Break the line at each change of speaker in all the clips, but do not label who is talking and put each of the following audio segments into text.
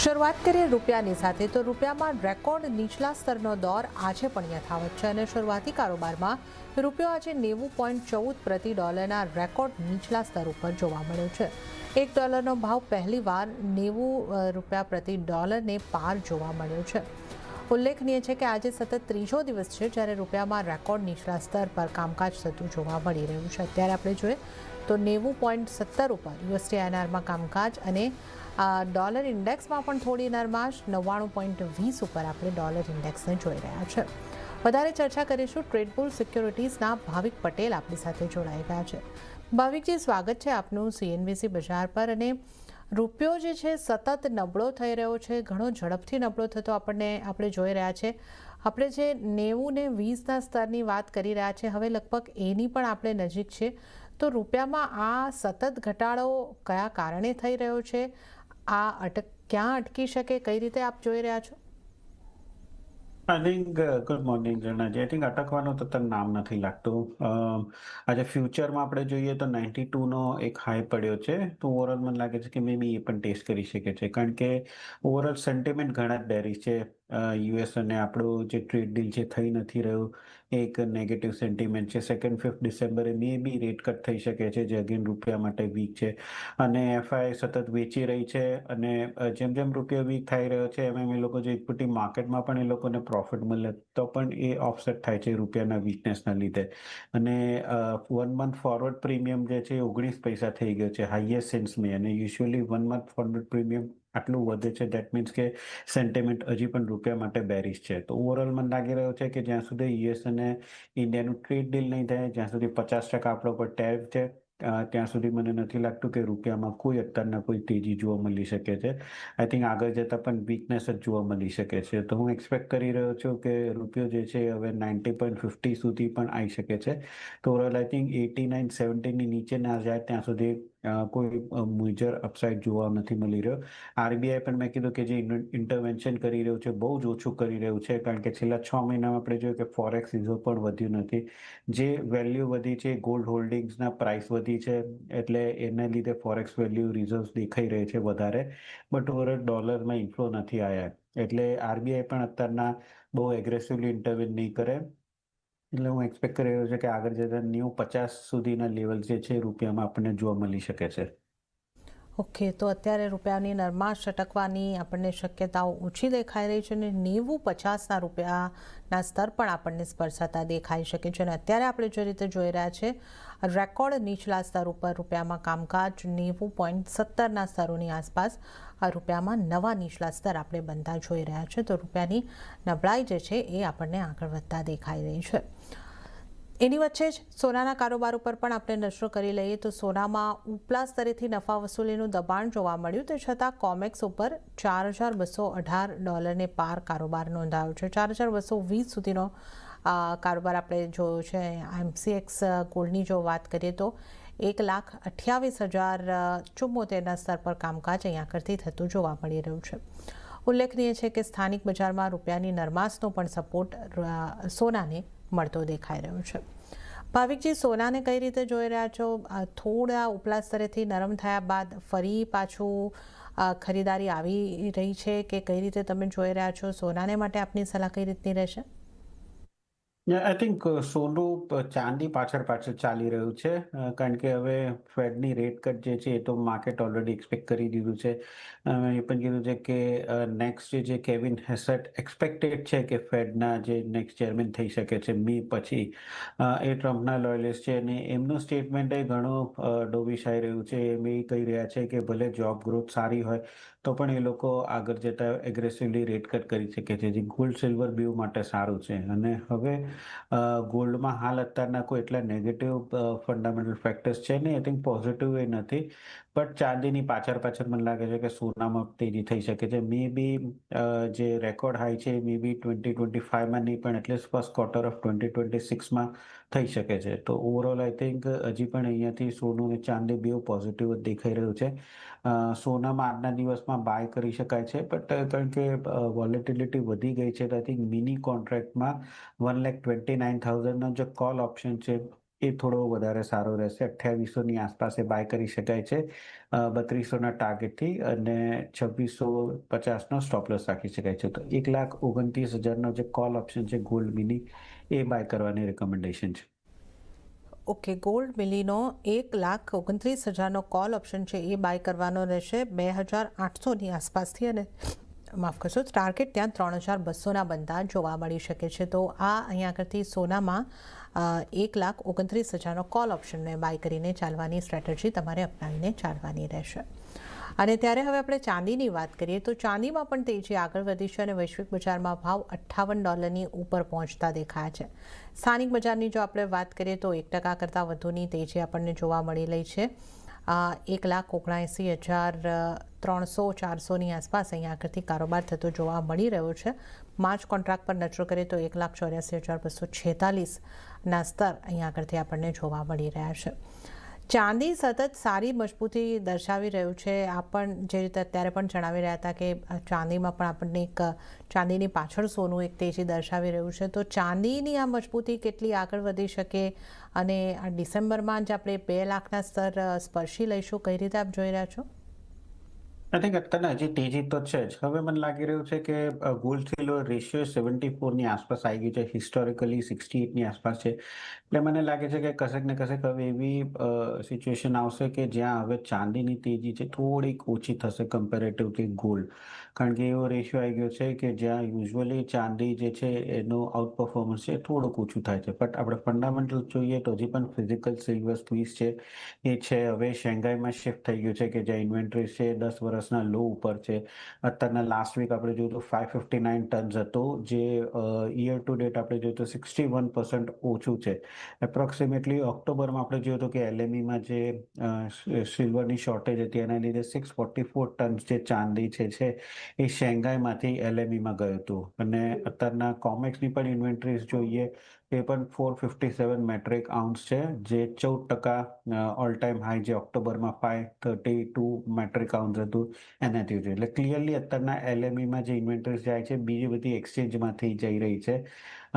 શરૂઆત કરીએ રૂપિયાની સાથે તો રૂપિયામાં રેકોર્ડ નીચલા સ્તરનો દોર આજે પણ યથાવત છે અને શરૂઆતી કારોબારમાં રૂપિયો આજે 90.14 પ્રતિ ડોલરના રેકોર્ડ નીચલા સ્તર ઉપર જોવા મળ્યો છે। $1નો ભાવ પહેલીવાર 90 રૂપિયા પ્રતિ ડોલરને પાર જોવા મળ્યો છે। ઉલ્લેખનીય છે કે આજે સતત ત્રીજો દિવસ છે જ્યારે રૂપિયામાં રેકોર્ડ નીચલા સ્તર પર કામકાજ થતું જોવા મળી રહ્યું છે। અત્યારે આપણે જોઈએ તો 90.17 ઉપર USD/INRમાં કામકાજ અને ડોલર ઇન્ડેક્સમાં પણ થોડી નરમાશ 99.20 ઉપર આપણે ડોલર ઇન્ડેક્સને જોઈ રહ્યા છે। વધારે ચર્ચા કરીશું। ટ્રેડબુલ સિક્યોરિટીઝના ભાવિક પટેલ આપણી સાથે જોડાઈ ગયા છે। ભાવિકજી, સ્વાગત છે આપનું CNBC બજાર પર। અને રૂપિયો જે છે સતત નબળો થઈ રહ્યો છે, ઘણો ઝડપથી નબળો થતો આપણે જોઈ રહ્યા છે। આપણે જે 90 ને 20ના સ્તરની વાત કરી રહ્યા છે, હવે લગભગ એની પણ આપણે નજીક છે। તો રૂપિયામાં આ સતત ઘટાડો કયા કારણે થઈ રહ્યો છે? આ ક્યાં અટકી શકે? કઈ રીતે આપ જોઈ રહ્યા છો?
આઈ થિંક ગુડ મોર્નિંગ જણાજી। આઈ થિંક અટકવાનું તો તને નામ નથી લાગતું। આજે ફ્યુચરમાં આપણે જોઈએ તો 92નો એક હાઈ પડ્યો છે, તો ઓવરઓલ મને લાગે છે કે મે બી એ પણ ટેસ્ટ કરી શકે છે, કારણ કે ઓવરઓલ સેન્ટિમેન્ટ ઘણા જ બેરિશ છે। યુએસ અને આપણું જે ટ્રેડ ડીલ છે થઈ નથી રહ્યું, એક નેગેટિવ સેન્ટિમેન્ટ છે। 5 ડિસેમ્બરે મે બી રેટ કટ થઈ શકે છે, જે અગેન રૂપિયા માટે વીક છે, અને એફઆઈ સતત વેચી રહી છે, અને જેમ જેમ રૂપિયો વીક થઈ રહ્યો છે એમ એ લોકો જે ઇક્વિટી માર્કેટમાં પણ એ લોકોને પ્રોફિટ મળે તો પણ એ ઓફસેટ થાય છે રૂપિયાના વીકનેસના લીધે। અને 1 મંથ ફોરવર્ડ પ્રીમિયમ જે છે એ 19 પૈસા થઈ ગયો છે, હાઈએસ્ટ સિન્સ મે। અને યુઝ્યુઅલી 1 મંથ ફોરવર્ડ પ્રીમિયમ આટલું વધે છે, દેટ મીન્સ કે સેન્ટિમેન્ટ હજી પણ રૂપિયા માટે બેરિશ છે। તો ઓવરઓલ મને લાગી રહ્યો છે કે જ્યાં સુધી યુએસ અને ઇન્ડિયાનું ટ્રેડ ડીલ નહીં થાય, જ્યાં સુધી 50% આપણા પર ટેરિફ છે, ત્યાં સુધી મને નથી લાગતું કે રૂપિયામાં કોઈ અત્યારના કોઈ તેજી જોવા મળી શકે છે। આઈ થિંક આગળ જતાં પણ વીકનેસ જ જોવા મળી શકે છે। તો હું એક્સપેક્ટ કરી રહ્યો છું કે રૂપિયો જે છે હવે 90.50 સુધી પણ આવી શકે છે। તો ઓવરઓલ આઈ થિંક 89-70ની નીચે ના જાય ત્યાં સુધી કોઈ મેજર અપસાઇડ જોવા નથી મળી રહ્યો। આરબીઆઈ પણ મેં કીધું કે જે ઇન્ટરવેન્શન કરી રહ્યું છે બહુ જ ઓછું કરી રહ્યું છે, કારણ કે છેલ્લા 6 મહિનામાં આપણે જોયું કે ફોરેક્સ રિઝર્વ પણ વધ્યું નથી। જે વેલ્યુ વધી છે, ગોલ્ડ હોલ્ડિંગ્સના પ્રાઇસ વધી છે, એટલે એના લીધે ફોરેક્સ વેલ્યુ રિઝર્વ્સ દેખાઈ રહે છે વધારે, બટ ઓવરઓલ ડોલરમાં ઇન્ફ્લો નથી આવ્યા। એટલે આરબીઆઈ પણ અત્યારના બહુ એગ્રેસિવલી ઇન્ટરવેન નહીં કરે। એટલે હું એક્સપેક્ટ કરી રહ્યો છું કે આગળ જતા 90-50 સુધીના લેવલ જે છે રૂપિયામાં આપણને જોવા મળી શકે છે।
ઓકે, તો અત્યારે રૂપિયાની નરમાશ અટકવાની આપણને શક્યતાઓ ઓછી દેખાઈ રહી છે અને 90-50ના રૂપિયાના સ્તર પણ આપણને સ્પર્શતા દેખાઈ શકે છે। અને અત્યારે આપણે જે રીતે જોઈ રહ્યા છે, રેકોર્ડ નીચલા સ્તર ઉપર રૂપિયામાં કામકાજ 90.17ના સ્તરોની આસપાસ આ રૂપિયામાં નવા નીચલા સ્તર આપણે બનતા જોઈ રહ્યા છે। તો રૂપિયાની નબળાઈ જે છે એ આપણને આગળ વધતા દેખાઈ રહી છે। એની વચ્ચે જ સોનાના કારોબાર ઉપર પણ આપણે નજર કરી લઈએ તો સોનામાં ઉપલા સ્તરેથી નફા વસૂલીનું દબાણ જોવા મળ્યું, તે છતાં કોમેક્સ ઉપર $4,218 પાર કારોબાર નોંધાયો છે। 4,220 સુધીનો કારોબાર આપણે જોયો છે। MCX ગોલ્ડની જો વાત કરીએ તો 1,28,074ના સ્તર પર કામકાજ અહીંયા કરતી થતું જોવા મળી રહ્યું છે। ઉલ્લેખનીય છે કે સ્થાનિક બજારમાં રૂપિયાની નરમાશનો પણ સપોર્ટ સોનાને મળતો દેખાઈ રહ્યો છે। ભાવિકજી, સોનાને કઈ રીતે જોઈ રહ્યા છો? થોડા ઉપલા સ્તરેથી નરમ થયા બાદ ફરી પાછું ખરીદારી આવી રહી છે કે કઈ રીતે તમે જોઈ રહ્યા છો? સોનાને માટે આપની સલાહ કઈ રીતની રહેશે?
આઈ થિંક સોનું ચાંદી પાછળ પાછળ ચાલી રહ્યું છે, કારણ કે હવે ફેડની રેટ કટ જે છે એ તો માર્કેટ ઓલરેડી એક્સપેક્ટ કરી દીધું છે। એ પણ કીધું છે કે નેક્સ્ટ જે કેવિન હેસેટ એક્સપેક્ટેડ છે કે ફેડના જે નેક્સ્ટ ચેરમેન થઈ શકે છે મે પછી, એ ટ્રમ્પના લોયલિસ્ટ છે, અને એમનું સ્ટેટમેન્ટ એ ઘણું ડોવિશ આવી રહ્યું છે। એમ એ કહી રહ્યા છે કે ભલે જોબ ગ્રોથ સારી હોય તો પણ એ લોકો આગળ જતા એગ્રેસિવલી રેટ કટ કરી શકે છે, જે ગોલ્ડ સિલ્વર બેઉ માટે સારું છે। અને હવે ગોલ્ડમાં હાલ અત્યારના કોઈ એટલા નેગેટિવ ફંડામેન્ટલ ફેક્ટર્સ છે નહીં, આઈ થિંક પોઝિટિવ એ નથી, બટ ચાંદીની પાછળ મને લાગે છે કે સોનામાં તેજી થઈ શકે છે। મે બી જે રેકોર્ડ હાઈ છે મે બી 2025માં નહીં પણ એટલીસ્ટ ફર્સ્ટ ક્વાર્ટર ઓફ 2026માં થઈ શકે છે। તો ઓવરઓલ આઈ થિંક હજી પણ અહીંયાથી સોનું અને ચાંદી બેઉ પોઝિટિવ જ દેખાઈ રહ્યું છે। સોનામાં આજના દિવસમાં બાય કરી શકાય છે, બટ કારણ કે વોલેટિલિટી વધી ગઈ છે, તો આઈ થિંક મિની કોન્ટ્રાક્ટમાં 1,29,000નો જે કોલ ઓપ્શન છે એ થોડો વધારે સારો રહેશે. 2800ની આસપાસ એ બાય કરી શકાય છે 3200ના ટાર્ગેટથી, અને 2650નો સ્ટોપ લોસ રાખી શકાય છે. તો 1,29,000નો જે કોલ ઓપ્શન છે ગોલ્ડ મિની, એ બાય કરવાની રિકમેન્ડેશન છે.
ઓકે, ગોલ્ડ મિલીનો 1,29,000નો કોલ ઓપ્શન છે એ બાય કરવાનો રહેશે 2,800ની આસપાસથી, અને માફ કરશો, ટાર્ગેટ ત્યાં 3,200ના બનતા જોવા મળી શકે છે. તો આ અહીંયા આગળથી સોનામાં 1,29,000નો કોલ ઓપ્શનને બાય કરીને ચાલવાની સ્ટ્રેટેજી તમારે અપનાવીને ચાલવાની રહેશે. અને ત્યારે હવે આપણે ચાંદીની વાત કરીએ તો ચાંદીમાં પણ તેજી આગળ વધી છે અને વૈશ્વિક બજારમાં ભાવ $58ની ઉપર પહોંચતા દેખાયા છે. સ્થાનિક બજારની જો આપણે વાત કરીએ તો 1% કરતાં વધુની તેજી આપણને જોવા મળી રહી છે. 1,79,300-400ની આસપાસ અહીંયા આગળથી કારોબાર થતો જોવા મળી રહ્યો છે. માર્ચ કોન્ટ્રાક્ટ પર નજર કરીએ તો 1,84,246ના સ્તર અહીંયા આગળથી આપણને જોવા મળી રહ્યા છે. ચાંદી સતત સારી મજબૂતી દર્શાવી રહ્યું છે. આપણ જે રીતે અત્યારે પણ જણાવી રહ્યા હતા કે ચાંદીમાં પણ આપણને એક ચાંદીની પાછળ સોનું એક તેજી દર્શાવી રહ્યું છે. તો ચાંદીની આ મજબૂતી કેટલી આગળ વધી શકે, અને આ ડિસેમ્બરમાં જ આપણે 2 લાખના સ્તર સ્પર્શી લઈશું, કઈ રીતે આપ જોઈ રહ્યા છો?
આઈ થિંક અત્યારે હજી તેજી તો છે જ. હવે મને લાગી રહ્યું છે કે ગોલ્ડ સિલ્વર રેશિયો 74ની આસપાસ આવી ગયું છે. હિસ્ટોરિકલી 68ની આસપાસ છે. એટલે મને લાગે છે કે કશેક ને કશેક હવે એવી સિચ્યુએશન આવશે કે જ્યાં હવે ચાંદીની તેજી છે થોડીક ઓછી થશે કમ્પેરેટિવલી ગોલ્ડ. કારણ કે એવો રેશિયો આવી ગયો છે કે જ્યાં યુઝ્યુઅલી ચાંદી જે છે એનું આઉટ પરફોર્મન્સ છે થોડુંક ઓછું થાય છે. બટ આપણે ફંડામેન્ટલ જોઈએ તો હજી પણ ફિઝિકલ સિલ્વર સ્ક્વીઝ છે એ છે. હવે શેંઘાઈમાં શિફ્ટ થઈ ગયું છે કે જ્યાં ઇન્વેન્ટરી છે 10 વર્ષના લો ઉપર છે. અત્યારના લાસ્ટ વીક આપણે જોયું તો 559 ટન્સ હતો, જે યર ટુ ડેટ આપણે જોયું તો 61% ઓછું છે. એપ્રોક્સિમેટલી ઓક્ટોબરમાં આપણે જોયું હતું કે એલએમઈમાં જે સિલ્વરની શોર્ટેજ હતી એના લીધે 644 ટન્સ જે ચાંદી છે એ શેંઘાઈમાંથી એલએમઈમાં ગયું હતું. અને અત્યારના કોમેક્સની પણ ઇન્વેન્ટરીઝ જોઈએ એ પણ 457 મેટ્રિક આઉન્સ છે, જે 14% ઓલ ટાઈમ હાઈ જે ઓક્ટોબરમાં 532 મેટ્રિક આઉન્સ હતું એનાથી છે. એટલે ક્લિયરલી અત્યારના એલએમઈમાં જે ઇન્વેન્ટરીઝ જાય છે બીજી બધી એક્સચેન્જમાંથી જઈ રહી છે,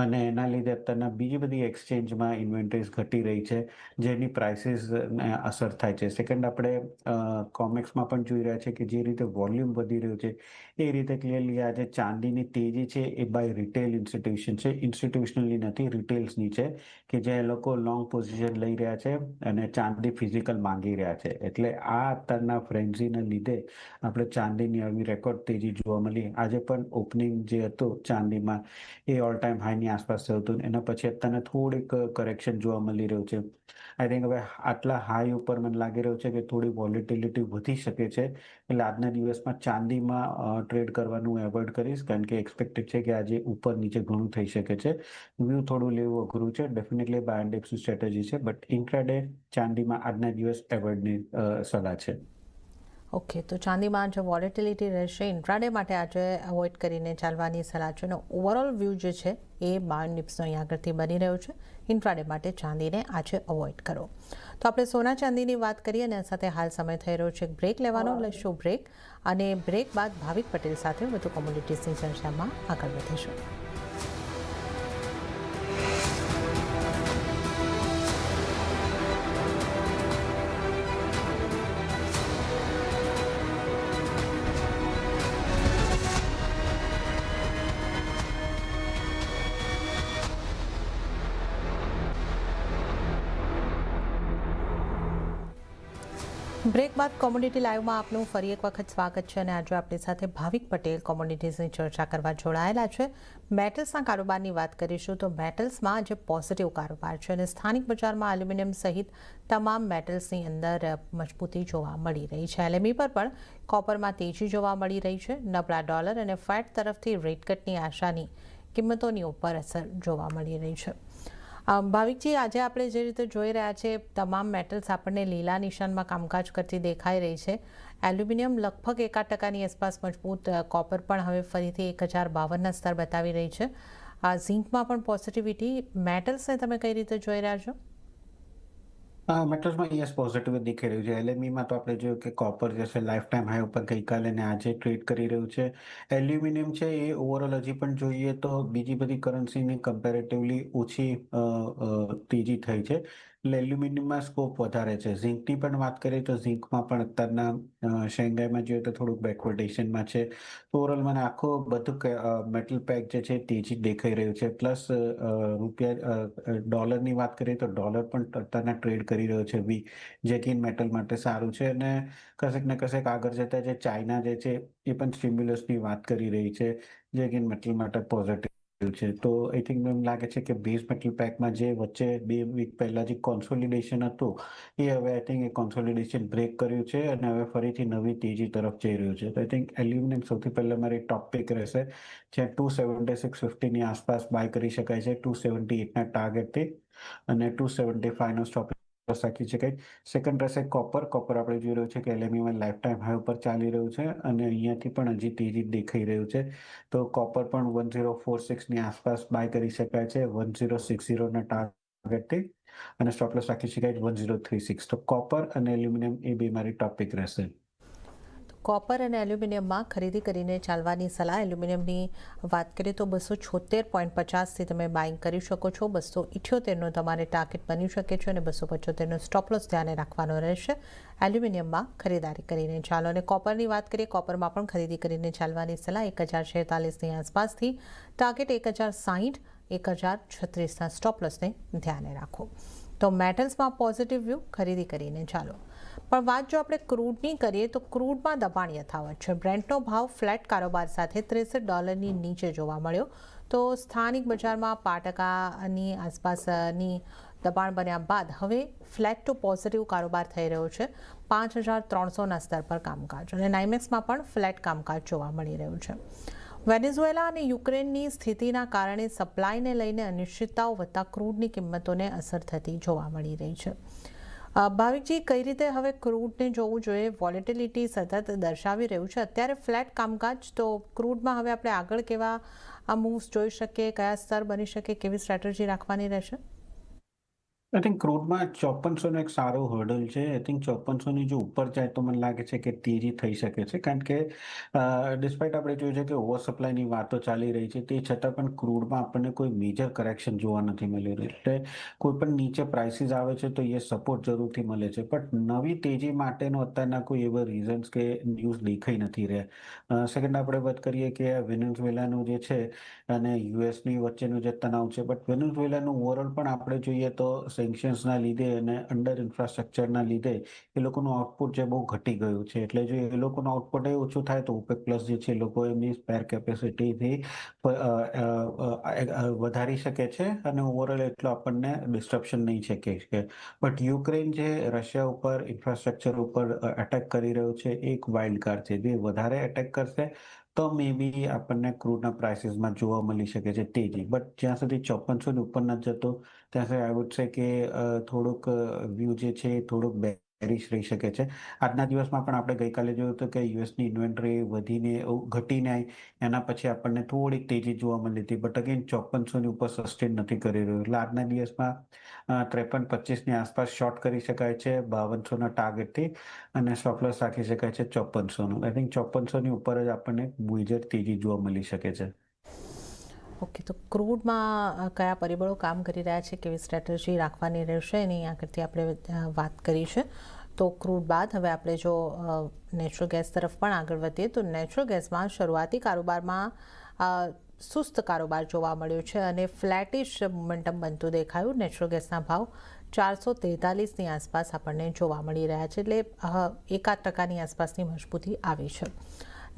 અને એના લીધે અત્યારના બીજી બધી એક્સચેન્જમાં ઇન્વેન્ટરીઝ ઘટી રહી છે, જેની પ્રાઇસીસને અસર થાય છે. સેકન્ડ, આપણે કોમેક્સમાં પણ જોઈ રહ્યા છે કે જે રીતે વોલ્યુમ વધી રહ્યું છે એ રીતે ક્લિયરલી આ જે ચાંદીની તેજી છે એ બાય રિટેલ ઇન્સ્ટિટ્યુશન છે, ઇન્સ્ટિટ્યુશનલી નથી, રિટેલ્સની છે, કે જે લોકો લોંગ પોઝિશન લઈ રહ્યા છે અને ચાંદી ફિઝિકલ માંગી રહ્યા છે. એટલે આ અત્યારના ફ્રેન્ઝીના લીધે આપણે ચાંદીની આવી રેકોર્ડ તેજી જોવા મળી. આજે પણ ઓપનિંગ જે હતું ચાંદીમાં એ ઓલ ટાઈમ હાઈની આસપાસ થયું હતું. એના પછી અત્યારે થોડીક કરેક્શન જોવા મળી રહ્યું છે. આઈ થિંક હવે આટલા હાઈ ઉપર મને લાગી રહ્યું છે કે થોડી વોલેટિલિટી વધી શકે છે. એટલે આજના દિવસમાં ચાંદીમાં ટ્રેડ કરવાનું એવોઇડ કરીશ, કારણ કે એક્સપેક્ટેડ છે કે આજે ઉપર નીચે ઘણું થઈ શકે છે. વ્યૂ થોડું લેવું અઘરું છે. ડેફિનેટલી બાય ઇન્ડેક્સની સ્ટ્રેટેજી છે, બટ ઇન્ટ્રાડે ચાંદીમાં આજના દિવસ એવોઇડની સલાહ છે.
ઓકે, તો ચાંદીમાં જે વોલેટિલિટી રહેશે ઇન્ટ્રાડે માટે આજે અવોઇડ કરીને ચાલવાની સલાહ છે. અને ઓવરઓલ વ્યૂ જે છે એ 52 નિપ્સનો અહીં આગળથી બની રહ્યો છે. ઇન્ટ્રાડે માટે ચાંદીને આજે અવોઇડ કરો. તો આપણે સોના ચાંદીની વાત કરીએ અને સાથે હાલ સમય થઈ રહ્યો છે બ્રેક લેવાનો, લઈશું બ્રેક, અને બ્રેક બાદ ભાવિક પટેલ સાથે વધુ કોમોડિટીઝની ચર્ચામાં આગળ વધીશું. બ્રેક બાદ કોમોડિટી લાઈવમાં આપનું ફરી એક વખત સ્વાગત છે. અને આજે આપણી સાથે ભાવિક પટેલ કોમોડિટીઝની ચર્ચા કરવા જોડાયેલા છે. મેટલ્સના કારોબારની વાત કરીશું તો મેટલ્સમાં આજે પોઝિટિવ કારોબાર છે અને સ્થાનિક બજારમાં એલ્યુમિનિયમ સહિત તમામ મેટલ્સની અંદર મજબૂતી જોવા મળી રહી છે. એલએમઈ પર પણ કોપરમાં તેજી જોવા મળી રહી છે. નબળા ડોલર અને ફેડ તરફથી રેટ કટની આશાની કિંમતોની ઉપર અસર જોવા મળી રહી છે. ભાવિકજી, આજે આપણે જે રીતે જોઈ રહ્યા છે તમામ મેટલ્સ આપણને લીલા નિશાનમાં કામકાજ કરતી દેખાઈ રહી છે. એલ્યુમિનિયમ લગભગ 1% આસપાસ મજબૂત, કોપર પણ હવે ફરીથી 1052ના સ્તર બતાવી રહી છે. ઝિંકમાં પણ પોઝિટિવિટી. મેટલ્સને તમે કઈ રીતે જોઈ રહ્યા છો?
મેટલ્સમાં યસ, પોઝિટિવ દેખાઈ રહ્યું છે. એલએમઈમાં તો આપણે જોયું કે કોપર જે છે લાઈફ ટાઈમ હાઈ ઉપર ગઈકાલે ને આજે ટ્રેડ કરી રહ્યું છે. એલ્યુમિનિયમ છે એ ઓવરઓલ હજી પણ જોઈએ તો બીજી બધી કરન્સીની કમ્પેરેટિવલી ઓછી તેજી થઈ છે. એટલે એલ્યુમિનિયમમાં સ્કોપ વધારે છે. ઝિંકની પણ વાત કરીએ તો ઝિંકમાં પણ અત્યારના શેંઘાઈમાં જોઈએ તો થોડુંક બેકવર્ડેશનમાં છે. તો ઓવરઓલ મને આખું બધું મેટલ પેક જે છે તેજી દેખાઈ રહ્યું છે. પ્લસ ડોલરની વાત કરીએ તો ડોલર પણ અત્યારના ટ્રેડ કરી રહ્યો છે જે કે મેટલ માટે સારું છે. અને કશેક ને કશેક આગળ જતા જે ચાઇના જે છે એ પણ સ્ટિમ્યુલસની વાત કરી રહી છે, જે કે મેટલ માટે પોઝિટિવ છે. તો આઈ થિંક એમ લાગે છે કે બેઝ મેટલ પેકમાં જે વચ્ચે 2 વીક પહેલા જે કોન્સોલિડેશન હતું એ હવે આઈ થિંક એ કોન્સોલિડેશન બ્રેક કર્યું છે અને હવે ફરીથી નવી તેજી તરફ જઈ રહ્યું છે. તો આઈ થિંક એલ્યુમિનિયમ સૌથી પહેલા મારી ટોપ પિક રહેશે, જ્યાં 276.50 ની આસપાસ બાય કરી શકાય છે 278 ના ટાર્ગેટથી, અને 275 નો સ્ટોપ લોસ રાખી શકાય. સેકન્ડ રહેશે કોપર. કોપર આપણે જોઈ રહ્યું છે કે LME લાઈફ ટાઈમ હાઈ ઉપર ચાલી રહ્યું છે અને અહીંયાથી પણ હજી તેજી દેખાઈ રહ્યું છે. તો કોપર પણ 1046 ની આસપાસ બાય કરી શકાય છે 1060 ના ટાર્ગેટથી, અને સ્ટોપ લોસ રાખી શકાય 1036. તો કોપર અને એલ્યુમિનિયમ એ બે મારી ટોપિક રહેશે.
કોપર અને એલ્યુમિનિયમમાં ખરીદી કરીને ચાલવાની સલાહ. એલ્યુમિનિયમની વાત કરીએ તો 276.50થી તમે બાઇંગ કરી શકો છો. 278નો તમારે ટાર્ગેટ બની શકે છે અને 275નો સ્ટોપ લોસ ધ્યાને રાખવાનો રહેશે એલ્યુમિનિયમમાં ખરીદારી કરીને ચાલો. અને કોપરની વાત કરીએ, કોપરમાં પણ ખરીદી કરીને ચાલવાની સલાહ. 1046ની આસપાસથી ટાર્ગેટ 1060, 1036ના સ્ટોપ લોસને ધ્યાને રાખો. તો મેટલ્સમાં પોઝિટિવ વ્યૂ, ખરીદી કરીને ચાલો. પણ વાત જો આપણે ક્રૂડની કરીએ તો ક્રૂડમાં દબાણ યથાવત છે. બ્રેન્ટનો ભાવ ફ્લેટ કારોબાર સાથે $63 નીચે જોવા મળ્યો. તો સ્થાનિક બજારમાં 5%ની આસપાસની દબાણ બન્યા બાદ હવે ફ્લેટ ટુ પોઝિટિવ કારોબાર થઈ રહ્યો છે. 5300ના સ્તર પર કામકાજ, અને નાઇમેક્સમાં પણ ફ્લેટ કામકાજ જોવા મળી રહ્યું છે. વેનેઝુએલા અને યુક્રેનની સ્થિતિના કારણે સપ્લાયને લઈને અનિશ્ચિતતાઓ વધતા ક્રૂડની કિંમતોને અસર થતી જોવા મળી રહી છે. ભાવિકજી, કઈ રીતે હવે ક્રૂડને જોવું જોઈએ? વોલેટિલિટી સતત દર્શાવી રહ્યું છે. અત્યારે ફ્લેટ કામકાજ, તો ક્રૂડમાં હવે આપણે આગળ કેવા મૂવ્સ જોઈ શકીએ, કયા સ્તર બની શકે, કેવી સ્ટ્રેટેજી રાખવાની રહેશે?
આઈ થિંક ક્રૂડમાં 5400 નો એક સારો હર્ડલ છે. આઈ થિંક 5400 ની જો ઉપર જાય તો મને લાગે છે કે તેજી થઈ શકે છે, કારણ કે ડિસ્પાઇટ આપણે જોયું છે કે ઓવર સપ્લાયની વાતો ચાલી રહી છે, તે છતાં પણ ક્રૂડમાં આપણને કોઈ મેજર કરેક્શન જોવા નથી મળી રહ્યું. એટલે કોઈ પણ નીચે પ્રાઇસીસ આવે છે તો એ સપોર્ટ જરૂરથી મળે છે, બટ નવી તેજી માટેનો અત્યારના કોઈ એવા રીઝન્સ કે ન્યૂઝ દેખાઈ નથી રહ્યા. સેકન્ડ આપણે વાત કરીએ કે વેનેઝુએલાનું જે છે અને યુએસની વચ્ચેનું જે તણાવ છે, બટ વેનેઝુએલાનું ઓવરઓલ પણ આપણે જોઈએ તો સેન્કશન્સના લીધે અને અંડર ઇન્ફ્રાસ્ટ્રક્ચરના લીધે એ લોકોનું આઉટપુટ જે બહુ ઘટી ગયું છે. એટલે જો એ લોકોનું આઉટપુટ ઓછું થાય તો OPEC પ્લસ જે છે એ લોકો એમની સ્પેર કેપેસિટીથી વધારી શકે છે અને ઓવરઓલ એટલો આપણને ડિસ્ટ્રપ્શન નહીં છે કે બટ યુક્રેન જે રશિયા ઉપર ઇન્ફ્રાસ્ટ્રક્ચર ઉપર અટેક કરી રહ્યો છે, એક વાઇલ્ડ કાર્ડ છે. જે વધારે અટેક કરશે તો મે બી આપણને ક્રૂડના પ્રાઇસીસમાં જોવા મળી શકે છે તેજી. બટ જ્યાં સુધી 5400 ની ઉપર નથી જતો ત્યાં સુધી આઈ વુડ સે કે થોડુંક વ્યૂ જે છે એ થોડુંક બેરિશ રહી શકે છે. આજના દિવસમાં પણ આપણે ગઈકાલે જોયું હતું કે યુએસની ઇન્વેન્ટરી ઘટીને આવી, એના પછી આપણને થોડીક તેજી જોવા મળી હતી, બટ અગેન 5400 ની ઉપર સસ્ટેન નથી કરી રહ્યું. એટલે આજના દિવસમાં 53.25ની આસપાસ શોર્ટ કરી શકાય છે 5200ના ટાર્ગેટથી, અને સ્ટોપ લોસ રાખી શકાય છે 5400નું. આઈ થિંક 5400ની ઉપર જ આપણને મેજર તેજી જોવા મળી શકે છે.
ઓકે, તો ક્રૂડમાં કયા પરિબળો કામ કરી રહ્યા છે, કેવી સ્ટ્રેટેજી રાખવાની રહેશે, એની આગળથી આપણે વાત કરી છે. તો ક્રૂડ બાદ હવે આપણે જો નેચરલ ગેસ તરફ પણ આગળ વધીએ તો નેચરલ ગેસમાં શરૂઆતી કારોબારમાં સુસ્ત કારોબાર જોવા મળ્યો છે અને ફ્લેટિશ મોમેન્ટમ બનતું દેખાયું. નેચરલ ગેસના ભાવ 443ની આસપાસ આપણને જોવા મળી રહ્યા છે, એટલે 1% આસપાસની મજબૂતી આવી છે.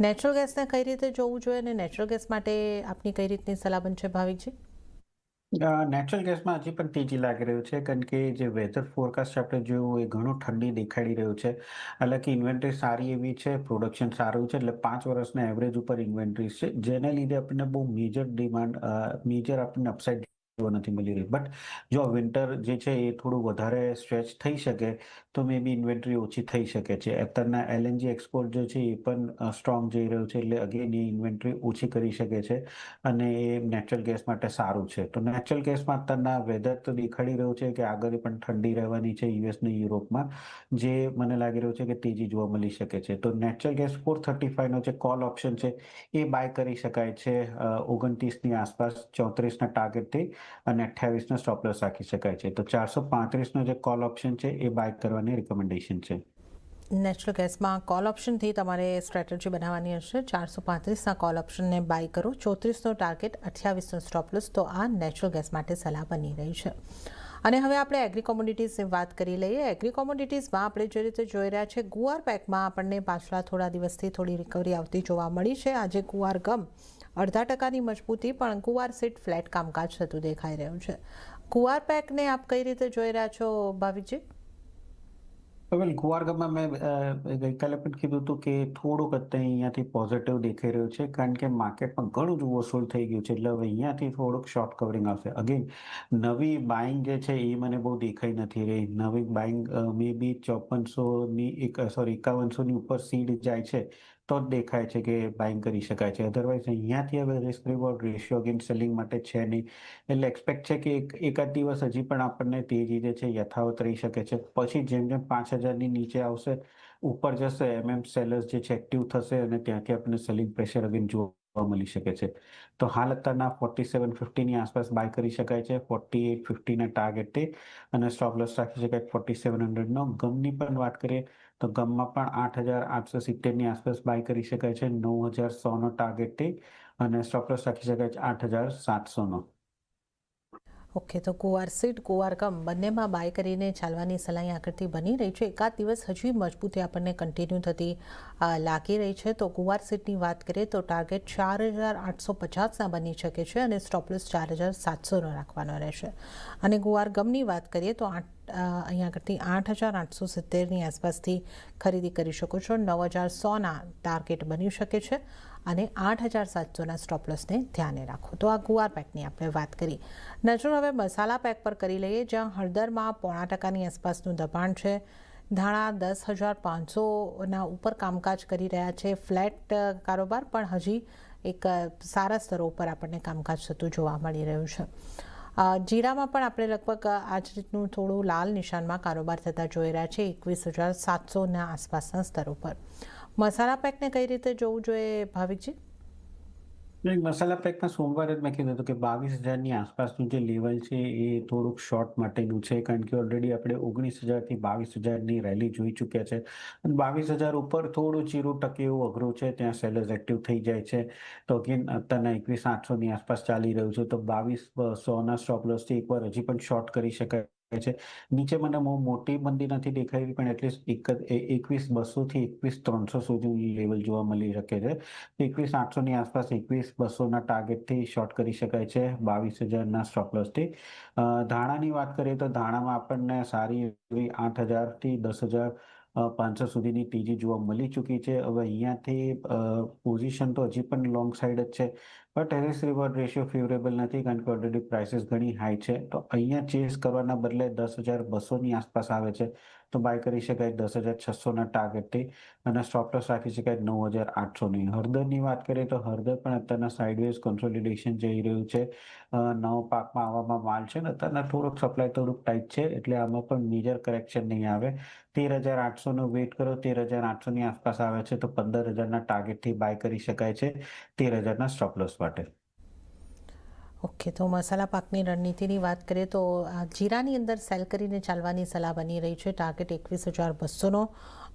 નેચરલ ગેસને કઈ રીતે જોવું જોઈએ અને નેચરલ ગેસ માટે આપની કઈ રીતની સલાહ બનશે, ભાવિકજી?
નેચરલ ગેસમાં હજી પણ તેજી લાગી રહ્યું છે, કારણ કે જે વેધર ફોરકાસ્ટ આપણે જોયું એ ઘણું ઠંડી દેખાડી રહ્યું છે. હાલાકી ઇન્વેન્ટરી સારી એવી છે, પ્રોડક્શન સારું છે, એટલે 5 વર્ષના એવરેજ ઉપર ઇન્વેન્ટરી છે, જેને લીધે આપણને બહુ મેજર આપણને અપસાઇડ જોવા નથી મળી રહી. બટ જો વિન્ટર જે છે એ થોડું વધારે સ્ટ્રેચ થઈ શકે તો મે બી ઇન્વેન્ટરી ઓછી થઈ શકે છે. અત્યારના LNG એક્સપોર્ટ જે છે એ પણ સ્ટ્રોંગ જઈ રહ્યું છે, એટલે અગેન એ ઇન્વેન્ટરી ઓછી કરી શકે છે અને એ નેચરલ ગેસ માટે સારું છે. તો નેચરલ ગેસમાં અત્યારના વેધર તો દેખાડી રહ્યું છે કે આગળ પણ ઠંડી રહેવાની છે યુએસ ને યુરોપમાં, જે મને લાગી રહ્યું છે કે તેજી જોવા મળી શકે છે. તો નેચરલ ગેસ 435નો જે કોલ ઓપ્શન છે એ બાય કરી શકાય છે 29ની આસપાસ 34ના ટાર્ગેટથી, અને 28નો સ્ટોપ લોસ રાખી શકાય છે. તો 435નો જે કોલ ઓપ્શન છે એ બાય કરવાની રિકમેન્ડેશન છે.
નેચરલ ગેસમાં કોલ ઓપ્શનથી તમારે સ્ટ્રેટેજી બનાવવાની હશે. 435ના કોલ ઓપ્શનને બાય કરો, 34નો ટાર્ગેટ, 28નો સ્ટોપ લોસ. તો આ નેચરલ ગેસ માટે સલાહ બની રહી છે. અને હવે આપણે એગ્રી કોમોડિટીઝની વાત કરી લઈએ. એગ્રી કોમોડિટીઝમાં આપણે જે રીતે જોઈ રહ્યા છે, ગુવાર પેકમાં આપણને પાછલા થોડા દિવસથી થોડી રિકવરી આવતી જોવા મળી છે. આજે ગુવાર ગમ 0.5% મજબૂતી, પણ ગુવાર સીટ ફ્લેટ કામકાજ થતું દેખાઈ રહ્યું છે. ગુવાર પેકને આપ કઈ રીતે જોઈ રહ્યા છો, ભાવિકજી?
વેલ ગુવારગમમાં મેં ગઈકાલે પણ કીધું હતું કે થોડુંક અત્યારે અહીંયાથી પોઝિટિવ દેખાઈ રહ્યું છે, કારણ કે માર્કેટમાં ઘણું જ વસૂલ થઈ ગયું છે. એટલે હવે અહીંયાથી થોડુંક શોર્ટ કવરિંગ આવશે. અગેન નવી બાઇંગ જે છે એ મને બહુ દેખાઈ નથી રહી. નવી બાઇંગ મે બી 5100ની ઉપર સીડ જાય છે તો જ દેખાય છે કે બાઇંગ કરી શકાય છે. અધરવાઇઝ અહીંયાથી હવે risk reward ratio again selling માટે છે નહીં. એટલે એક્સપેક્ટ છે કે એકાદ દિવસ હજી પણ આપણને તેજી જે છે યથાવત રહી શકે છે. પછી જેમ જેમ 5000ની નીચે આવશે, ઉપર જશે, સેલર્સ જે છે એક્ટિવ થશે અને ત્યાંથી આપણને સેલિંગ પ્રેશર અગેન જોવા મળી શકે છે. તો હાલ અત્યારના 4750ની આસપાસ બાય કરી શકાય છે. 4850ના ટાર્ગેટે અને સ્ટોપ લોસ રાખી શકાય 4700નો. ગમની પણ વાત કરીએ તો ગમમાં પણ 8870ની આસપાસ બાય કરી શકાય છે. 9100નો ટાર્ગેટે અને સ્ટોપ લોસ રાખી શકાય છે 8700નો.
ઓકે, તો ગુવાર સીડ, ગુવાર ગમ બંનેમાં બાય કરીને ચાલવાની સલાહ આગળથી બની રહી છે. એકાદ દિવસ હજી મજબૂતી આપણને કન્ટિન્યુ થતી લાગી રહી છે. તો ગુવાર સીડની વાત કરીએ તો ટાર્ગેટ 4850ના બની શકે છે અને સ્ટોપ લોસ 4700નો રાખવાનો રહેશે. અને ગુવાર ગમની વાત કરીએ તો અહીંયા આગળથી 8870ની આસપાસથી ખરીદી કરી શકો છો. 9100ના ટાર્ગેટ બની શકે છે અને 8700ના સ્ટોપ લોસને ધ્યાને રાખો. તો આ ગુવાર પેકની આપણે વાત કરી. નજર હવે મસાલા પેક પર કરી લઈએ, જ્યાં હળદરમાં 0.5%ની આસપાસનું દબાણ છે. ધાણા 10,500ના ઉપર કામકાજ કરી રહ્યા છે. ફ્લેટ કારોબાર, પણ હજી એક સારા સ્તરો ઉપર આપણને કામકાજ થતું જોવા મળી રહ્યું છે. જીરામાં પણ આપણે લગભગ આ જ રીતનું થોડું લાલ નિશાનમાં કારોબાર થતા જોઈ રહ્યા છે, 21,700ના આસપાસના સ્તરો પર. મસાલા પેકને કઈ રીતે જોવું જોઈએ, ભાવિકજી?
મસાલા પેકમાં સોમવારે જ મેં કીધું હતું કે 22,000ની આસપાસનું જે લેવલ છે એ થોડુંક શોર્ટ માટેનું છે, કારણ કે ઓલરેડી આપણે 19,000થી 22,000ની રેલી જોઈ ચૂક્યા છે. અને 22,000 ઉપર થોડું ચીરું ટકે એવું અઘરું છે, ત્યાં સેલર્સ એક્ટિવ થઈ જાય છે. તો અગેન અત્યારના 21,800ની આસપાસ ચાલી રહ્યું છે. તો 22,100ના સ્ટોપ લોસથી એકવાર હજી પણ શોર્ટ કરી શકાય છે. નીચે મને બહુ મોટી મંદી નથી દેખાઈ, પણ એટલીસ્ટ 21,200થી 21,300 સુધી લેવલ જોવા મળી શકે છે. 21,800ની આસપાસ 21,200ના ટાર્ગેટથી શોર્ટ કરી શકાય છે 22,000ના સ્ટોપ લોસથી. ધાણાની વાત કરીએ તો ધાણામાં આપણને સારી એવી 8,000થી 10,500 સુધીની તેજી જોવા મળી ચૂકી છે. હવે અહીંયાથી પોઝિશન તો હજી પણ લોંગ સાઈડ જ છે, but risk reward ratio favourable નથી, કારણ કે ઓલરેડી પ્રાઇસીસ ઘણી હાઈ છે. તો અહીંયા ચેસ કરવાના બદલે 10,200ની આસપાસ આવે છે તો બાય કરી શકાય 10,600ના ટાર્ગેટથી અને સ્ટોપ લોસ રાખી શકાય 9,800ની. હળદરની વાત કરીએ તો હળદર પણ અત્યારના સાઇડવેઝ કન્સોલિડેશન જઈ રહ્યું છે. નવો પાકમાં આવવામાં માલ છે ને અત્યારના થોડુંક સપ્લાય થોડુંક ટાઈટ છે, એટલે આમાં પણ મેજર કરેક્શન નહીં આવે. 13,800નો વેટ કરો, 13,800ની આસપાસ આવે છે તો 15,000ના ટાર્ગેટથી બાય કરી શકાય છે 13,000ના સ્ટોપ લોસ માટે.
ઓકે, તો મસાલા પાકની રણનીતિની વાત કરીએ તો જીરાની અંદર સેલ કરીને ચાલવાની સલાહ બની રહી છે. ટાર્ગેટ 21,200નો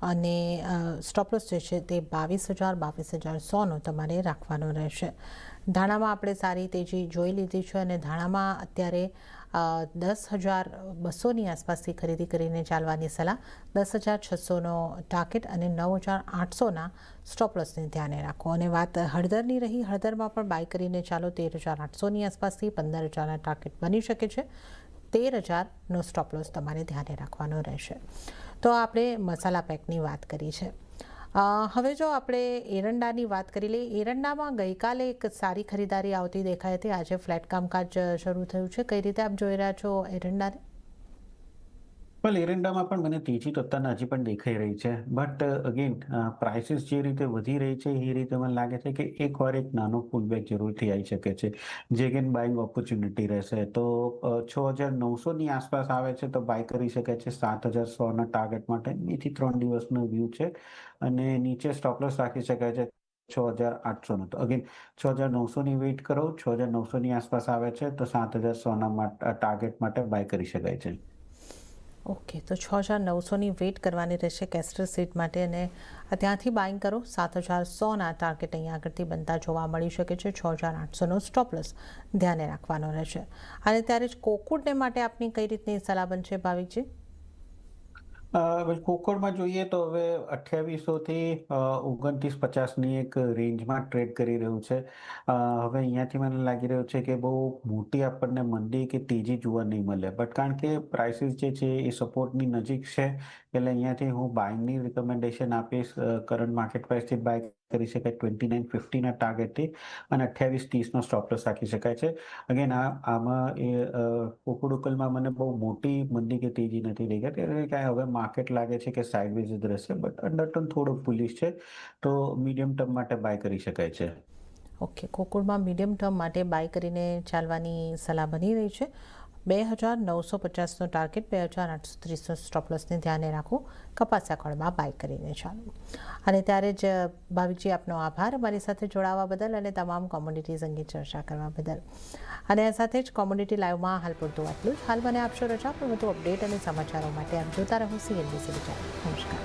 અને સ્ટોપ લોસ જે છે તે 22,000, 22,100નો તમારે રાખવાનો રહેશે. ધાણામાં આપણે સારી તેજી જોઈ લીધી છે અને ધાણામાં અત્યારે 10,200ની આસપાસથી ખરીદી કરીને ચાલવાની સલાહ, 10,600નો ટાર્ગેટ અને 9,800ના સ્ટોપ લોસને ધ્યાને રાખો. અને વાત હળદરની રહી, હળદરમાં પણ બાય કરીને ચાલો 13,800ની આસપાસથી 15,000ના ટાર્ગેટ બની શકે છે. 13,000નો સ્ટોપ લોસ તમારે ધ્યાને રાખવાનો રહેશે. તો આપણે મસાલા પેકની વાત કરી છે. હવે જો આપણે એરંડાની વાત કરી લઈએ, એરંડામાં ગઈકાલે એક સારી ખરીદારી આવતી દેખાઈ હતી. આજે ફ્લેટ કામકાજ શરૂ થયું છે. કઈ રીતે આપ જોઈ રહ્યા છો એરંડાને?
વેલ એરંડામાં પણ મને તેજી તો અત્યારના હજી પણ દેખાઈ રહી છે, બટ અગેન પ્રાઇસીસ જે રીતે વધી રહી છે એ રીતે મને લાગે છે કે એકવાર એક નાનો પુલબેક જરૂરથી આવી શકે છે, જે અગેન બાઇંગ ઓપોર્ચ્યુનિટી રહેશે. તો 6,900ની આસપાસ આવે છે તો બાય કરી શકાય છે 7,100ના ટાર્ગેટ માટે. 2 થી 3 દિવસનો વ્યૂ છે અને નીચે સ્ટોપ લોસ રાખી શકાય છે 6,800નો, તો અગેન 6,900ની વેઇટ કરો, 6,900ની આસપાસ આવે છે તો 7,100ના ટાર્ગેટ માટે બાય કરી શકાય છે.
ઓકે, તો 6,900ની વેઇટ કરવાની રહેશે કેસ્ટર સીટ માટે અને ત્યાંથી બાઇંગ કરો. 7,100ના ટાર્ગેટ અહીંયા આગળથી બનતા જોવા મળી શકે છે. 6,800નો સ્ટોપ લોસ ધ્યાને રાખવાનો રહેશે. અને ત્યારે જ કોકુડને માટે આપની કઈ રીતની સલાહ બનશે ભાવિકજી?
કોકોડમાં જોઈએ તો હવે 2800થી 2950ની એક રેન્જમાં ટ્રેડ કરી રહ્યું છે. હવે અહીંયાથી મને લાગી રહ્યું છે કે બહુ મોટી આપણને મંદી કે તેજી જોવા નહીં મળે, બટ કારણ કે પ્રાઇસીસ જે છે એ સપોર્ટની નજીક છે, એટલે અહીંયાથી હું બાયની રિકમેન્ડેશન આપીશ. કરંટ માર્કેટ પ્રાઇસથી બાય કરી શકાય 2950ના ટાર્ગેટથી, અને 2830નો સ્ટોપ લોસ રાખી શકાય છે. અગેન આમાં કોકોડ મને બહુ મોટી મંદી કે તેજી નથી દેખાતી, એટલે કે હવે માર્કેટ લાગે છે કે સાઇડવેઝ જ રહેશે, બટ અંડરટોન થોડો બુલિશ છે, તો મીડિયમ ટર્મ માટે બાય કરી શકાય છે.
ઓકે, કોકુડમાં મીડિયમ ટર્મ માટે બાય કરીને ચાલવાની સલાહ બની રહી છે. 2,950નો ટાર્ગેટ, 2,830નો સ્ટોપ લોસને ધ્યાને રાખો. કપાસિયા ખોળમાં બાય કરીને ચાલો. અને ત્યારે જ ભાવિકજી, આપનો આભાર અમારી સાથે જોડાવા બદલ અને તમામ કોમોડિટીઝ અંગે ચર્ચા કરવા બદલ. અને આ સાથે જ કોમોડિટી લાઈવમાં હાલ પૂરતું આટલું જ. હાલ મને આપશો રજા, પણ વધુ અપડેટ અને સમાચારો માટે આપ જોતા રહો CNBC ગુજરાત. નમસ્કાર.